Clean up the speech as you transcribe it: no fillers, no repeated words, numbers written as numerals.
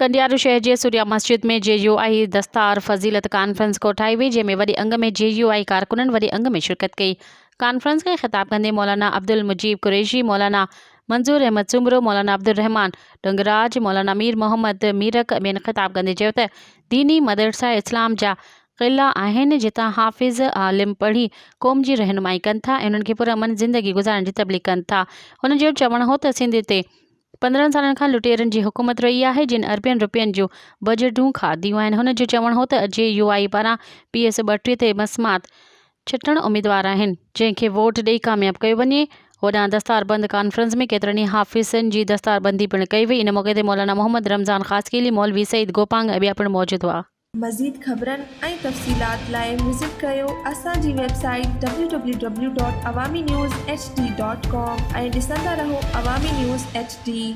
कंडियारू शहर जे सूर्या मस्जिद में JUI दस्तार फज़ीलत conference कोठाई हुई, जंहिंमें वॾे अंग में JUI कारकुननि वॾे अंग में शिरकत कई। कॉन्फ्रेंस खे ख़िताब कंदे मौलाना अब्दुल मुजीब कुरैशी, मौलाना मंजूर अहमद सुमरो, मौलाना अब्दुल रहमान डंगराज, मौलाना मीर मोहम्मद मीरक ॿियनि ख़िताब कंदे चयो त दीनी मदरसा इस्लाम जा क़िला आहिनि जितां हाफ़िज़ आलिम पढ़ी क़ौम जी रहनुमाई कनि था ऐं उन्हनि खे पुरअमन ज़िंदगी गुज़ारण जी तबलीग कनि था। हुन जो चवणु हो त सिंध ते 15 सालनि खां लुटेरनि जी हुकूमत रही आहे, जिन अरबनि रुपयनि जूं बजटूं खाधियूं आहिनि। हुन जो चवणु हो त JUI पारां PS 32 ते मसमात छिटण उम्मीदवार आहिनि, जंहिंखे वोट ॾेई कामयाब कयो वञे। होॾां दस्तारबंद कॉन्फ्रेंस में केतिरनि ई हाफ़िज़नि जी दस्तारबंदी पिणु कई वई। इन मौक़े ते मौलाना मोहम्मद रमज़ान ख़ासकीली, मौलवी सईद गोपांग ऐं ॿिया पिणु मौजूदु हुआ। मज़ीद ख़बरनि ऐं तफ़सीलात लाइ विज़िट कयो असांजी वेबसाइट www.awamiNewsHD.com ऐं ॾिसंदा रहो अवामी न्यूज़ HD।